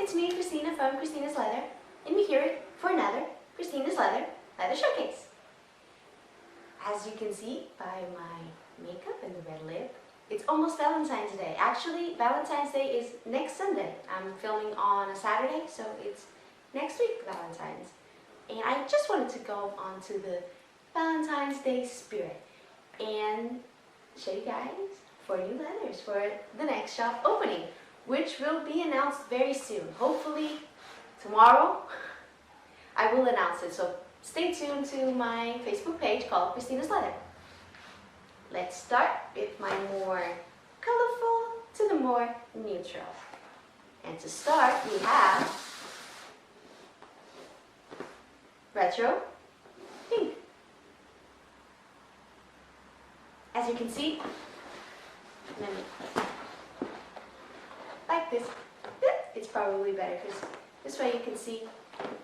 it's me, Cristina from Cristina's Leather, and we're here for another Cristina's Leather Showcase. As you can see by my makeup and the red lip, it's almost Valentine's Day. Actually, Valentine's Day is next Sunday. I'm filming on a Saturday, so it's next week, Valentine's. And I just wanted to go on to the Valentine's Day spirit and show you guys 4 new leathers for the next shop opening, which will be announced very soon. Hopefully tomorrow I will announce it, so stay tuned to my Facebook page called Cristina's Leather. Let's start with my more colorful to the more neutral. And to start, we have retro pink. As you can see, like this, it's probably better because this way you can see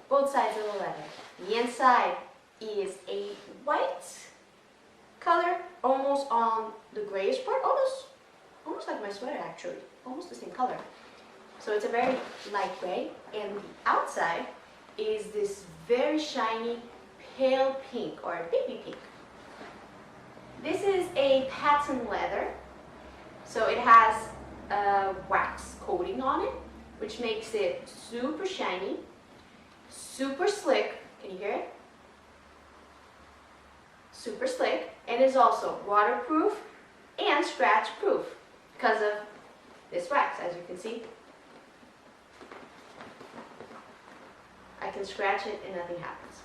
both sides of the leather. The inside is a white color, almost on the grayish part, almost like my sweater actually, almost the same color. So it's a very light gray, and the outside is this very shiny pale pink or baby pink. This is a patent leather, so it has a wax coating on it, which makes it super shiny, super slick. Can you hear it? Super slick, and is also waterproof and scratch proof because of this wax. As you can see, I can scratch it and nothing happens.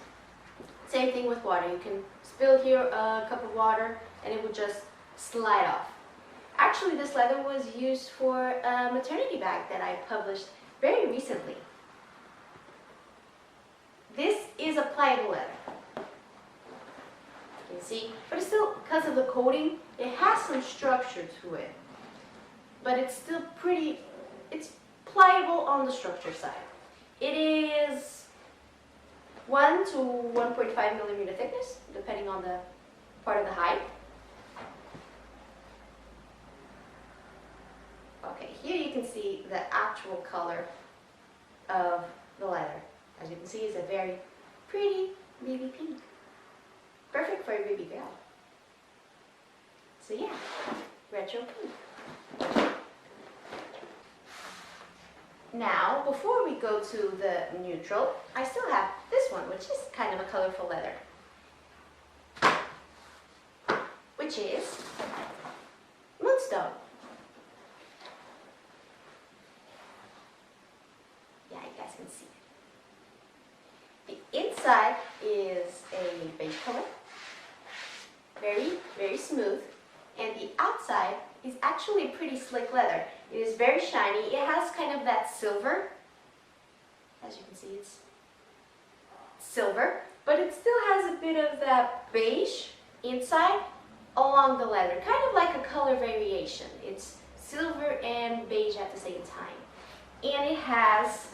Same thing with water. You can spill here a cup of water and it will just slide off. Actually, this leather was used for a maternity bag that I published very recently. This is a pliable leather. You can see, but it's still, because of the coating, it has some structure to it. But it's still pretty, it's pliable on the structure side. It is 1 to 1.5 millimeter thickness, depending on the part of the hide. Okay, here you can see the actual color of the leather. As you can see, it's a very pretty baby pink. Perfect for a baby girl. So yeah, retro pink. Now, before we go to the neutral, I still have this one, which is kind of a colorful leather, which is Moonstone. Yeah, you guys can see it. The inside is a beige color, very, very smooth, and the outside is actually a pretty slick leather. It is very shiny. It has kind of that silver. As you can see, it's silver, but it still has a bit of that beige inside along the leather, kind of like a color variation. It's silver and beige at the same time. And it has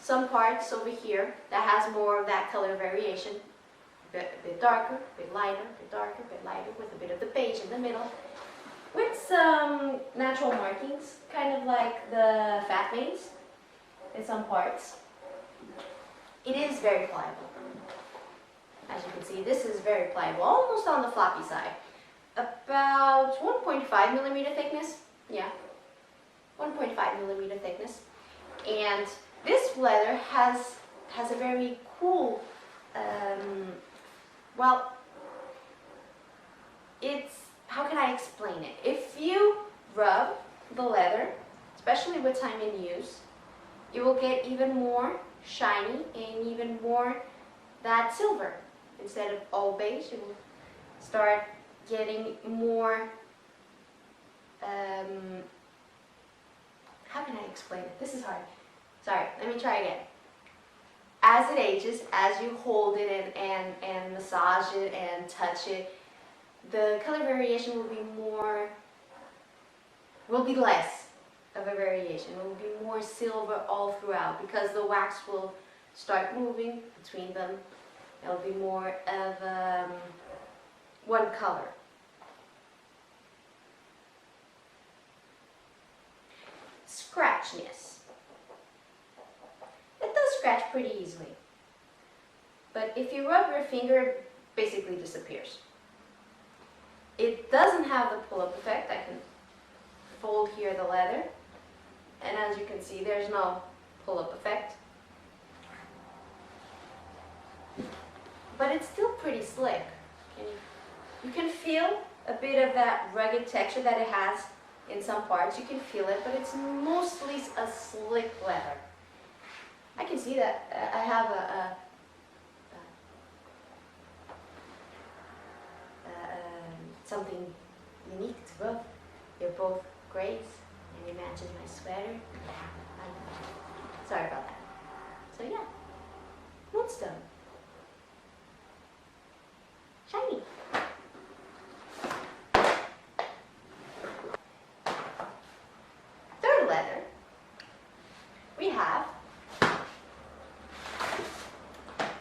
some parts over here that has more of that color variation. A bit darker, a bit lighter, a bit darker, a bit lighter, with a bit of the beige in the middle, with some natural markings, kind of like the fat veins in some parts. It is very pliable. As you can see, this is very pliable, almost on the floppy side. About 1.5 millimeter thickness, yeah, 1.5 millimeter thickness. And this leather has a very cool, well, it's, how can I explain it? If you rub the leather, especially with time in use, you will get even more shiny and even more that silver. Instead of all beige, you will start getting more, how can I explain it? This is hard. Sorry, let me try again. As it ages, as you hold it and massage it and touch it, the color variation will be less of a variation. It will be more silver all throughout because the wax will start moving between them. It'll be more of one color. scratchiness. It does scratch pretty easily. But if you rub your finger, it basically disappears. It doesn't have the pull-up effect. I can fold here the leather, and as you can see, there's no pull-up effect. But it's still pretty slick. You can feel a bit of that rugged texture that it has in some parts. You can feel it, but it's mostly a slick leather. I can see that I have something unique to both. They're both grays, and it matches my sweater. Sorry about that. So yeah, Moonstone. Shiny. Third leather, we have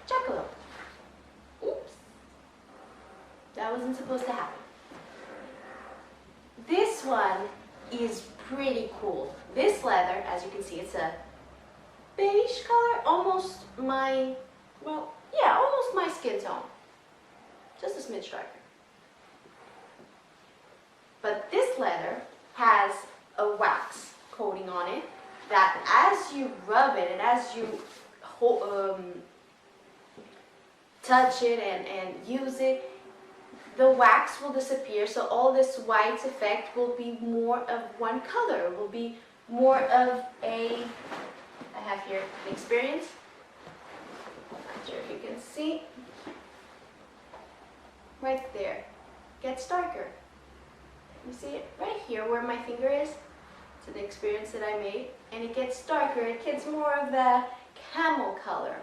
Jackalope. Oops. That wasn't supposed to happen. This one is pretty cool. This leather, as you can see, it's a beige color, almost my skin tone. Just a smidge darker. But this leather has a wax coating on it that as you rub it and as you touch it and use it, the wax will disappear, so all this white effect will be more of one color. It will be more of a, I have here an experience. Not sure if you can see. Right there. Gets darker. You see it right here where my finger is? It's an experience that I made. And it gets darker. It gets more of the camel color.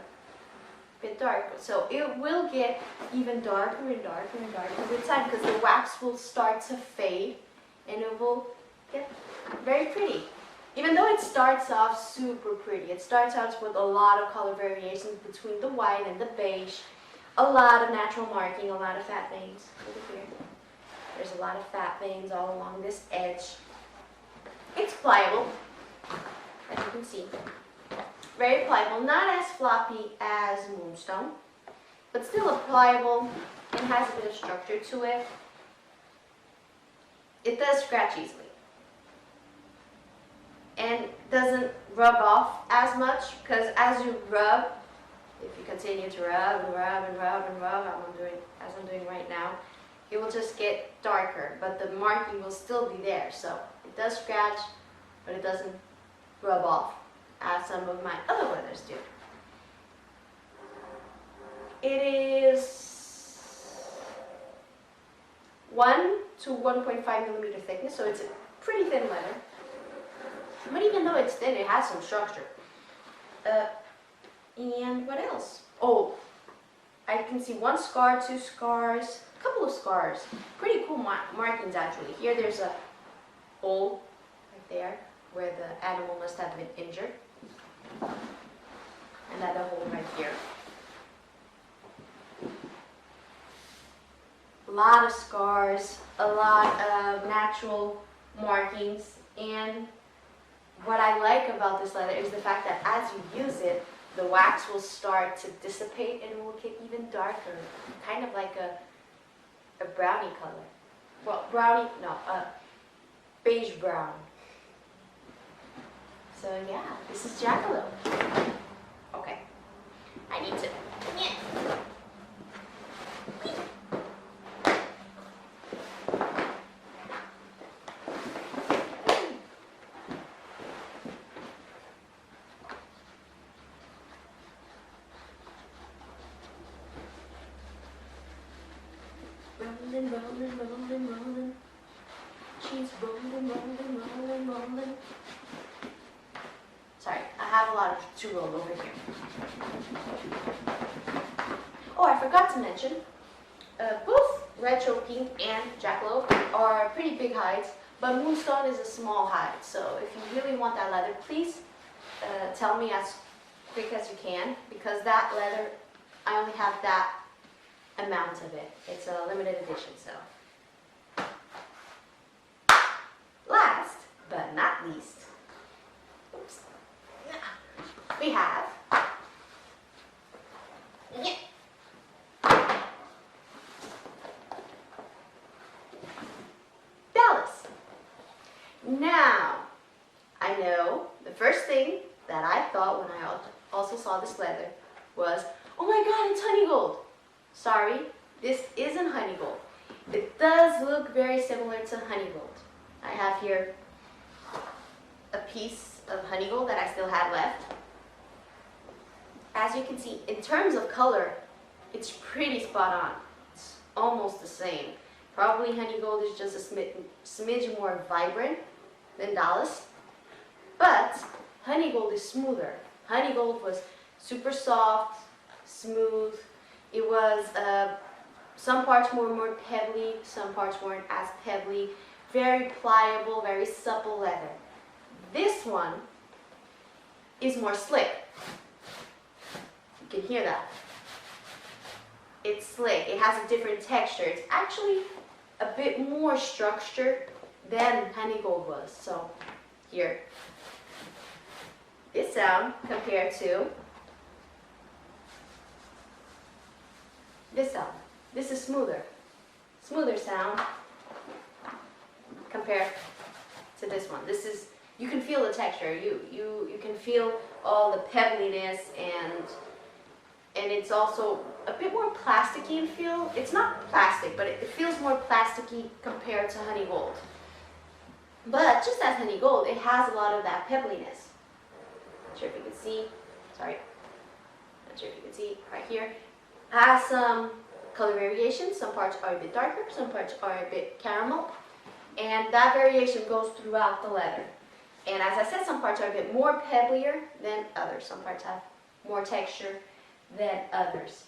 Bit darker, so it will get even darker and darker and darker with time because the wax will start to fade and it will get very pretty. Even though it starts off super pretty, it starts out with a lot of color variations between the white and the beige, a lot of natural marking, a lot of fat veins over here. There's a lot of fat veins all along this edge. It's pliable, as you can see. Very pliable, not as floppy as Moonstone, but still pliable and has a bit of structure to it. It does scratch easily and doesn't rub off as much because as you rub, if you continue to rub and rub and rub and rub, as I'm doing right now, it will just get darker, but the marking will still be there. So it does scratch, but it doesn't rub off as some of my other leathers do. It is 1 to 1.5 millimeter thickness, so it's a pretty thin leather. But even though it's thin, it has some structure. And what else? Oh, I can see 1 scar, 2 scars, a couple of scars. Pretty cool markings actually. Here there's a hole right there where the animal must have been injured. Another hole right here. A lot of scars, a lot of natural markings, and what I like about this leather is the fact that as you use it, the wax will start to dissipate and it will get even darker, kind of like a brownie color. Well, brownie, no, beige brown. So yeah, this is Jackalope. Okay, I need to. Yeah. Rolling, rolling, rolling, rolling. She's rolling, rolling, rolling, rolling. Sorry, I have a lot to roll over here. Oh, I forgot to mention, both Retro Pink and Jackalope are pretty big hides, but Moonstone is a small hide. So if you really want that leather, please tell me as quick as you can, because that leather, I only have that amount of it. It's a limited edition, so. Last but not least, Now, I know the first thing that I thought when I also saw this leather was, oh my god, it's honey gold. Sorry, this isn't honey gold. It does look very similar to honey gold. I have here a piece of honey gold that I still had left. As you can see, in terms of color, it's pretty spot on. It's almost the same. Probably honey gold is just a smidge more vibrant than Ballast, but honey gold is smoother. Honey gold was super soft, smooth. It was some parts more pebbly, some parts weren't as pebbly. Very pliable, very supple leather. This one is more slick. You can hear that. It's slick. It has a different texture. It's actually a bit more structured than honey gold was. So here, this sound compared to this sound. This is smoother sound compared to this one. This is, you can feel the texture. You can feel all the pebbliness, and it's also a bit more plasticky in feel. It's not plastic, but it feels more plasticky compared to honey gold. But just as honey gold, it has a lot of that pebbliness. Not sure if you can see. Sorry. Not sure if you can see right here. It has some color variation. Some parts are a bit darker, some parts are a bit caramel. And that variation goes throughout the leather. And as I said, some parts are a bit more pebblier than others. Some parts have more texture than others.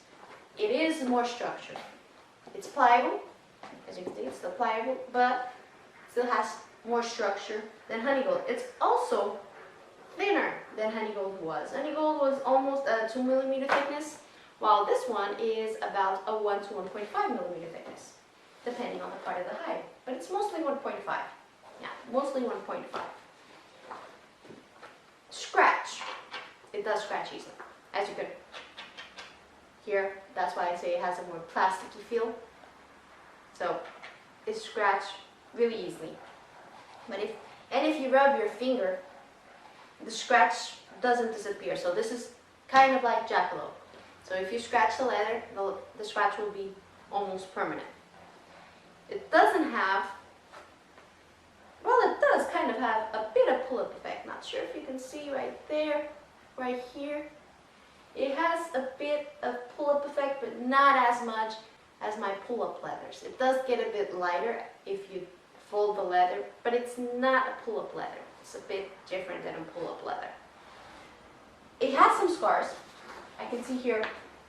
It is more structured. It's pliable. As you can see, it's still pliable, but still has more structure than honey gold. It's also thinner than honey gold was. Honey gold was almost a 2 millimeter thickness, while this one is about a 1 to 1.5 millimeter thickness, depending on the part of the hide. But it's mostly 1.5. Yeah, mostly 1.5. Scratch. It does scratch easily, as you can hear. That's why I say it has a more plasticky feel. So it scratches really easily. But if you rub your finger, the scratch doesn't disappear. So this is kind of like jackalope. So if you scratch the leather, the scratch will be almost permanent. It doesn't have, well, it does kind of have a bit of pull-up effect. Not sure if you can see right there, right here. It has a bit of pull-up effect, but not as much as my pull-up leathers. It does get a bit lighter if you fold the leather, but it's not a pull-up leather. It's a bit different than a pull-up leather. It has some scars. I can see here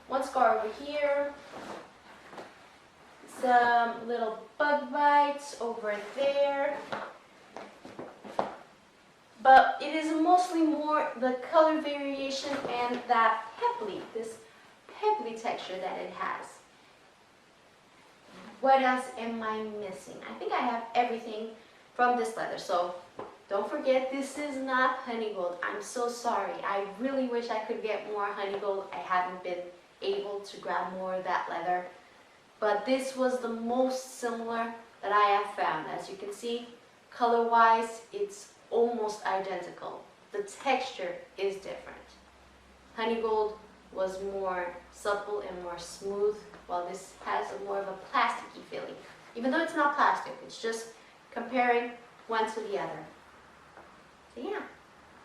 one scar over here, some little bug bites over there, but it is mostly more the color variation and that this pebbly texture that it has. What else am I missing? I think I have everything from this leather. So don't forget, this is not honey gold. I'm so sorry. I really wish I could get more honey gold. I haven't been able to grab more of that leather. But this was the most similar that I have found. As you can see, color-wise, it's almost identical. The texture is different. Honey gold was more supple and more smooth, while this has more of a plasticky feeling. Even though it's not plastic, it's just comparing one to the other. So yeah,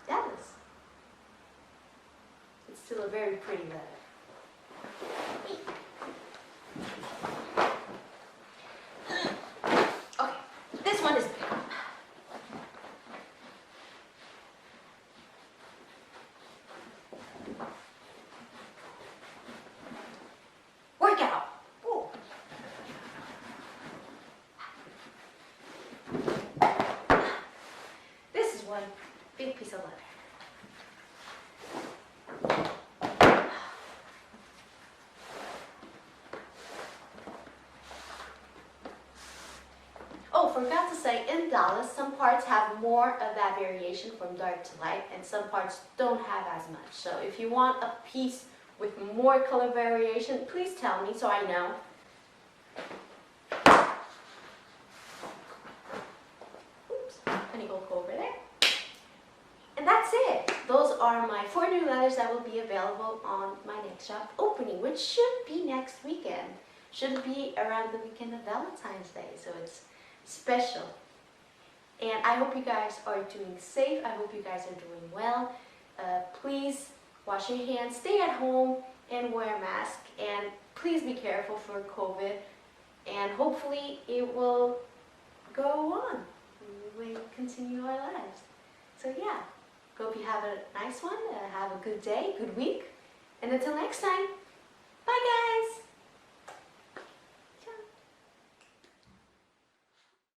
that is. It's still a very pretty leather. Okay, this one is big. Workout. Ooh. This is one big piece of leather. Oh, forgot to say, in Ballast, some parts have more of that variation from dark to light, and some parts don't have as much. So if you want a piece with more color variation, please tell me so I know. Oops, I and it will go over there. And that's it. Those are my 4 new leathers that will be available on my next shop opening, which should be next weekend. Should be around the weekend of Valentine's Day, so it's special. And I hope you guys are doing safe. I hope you guys are doing well. Please wash your hands, stay at home, and wear a mask. And please be careful for COVID. And hopefully it will go on. We will continue our lives. So yeah, hope you have a nice one. Have a good day, good week. And until next time, bye guys!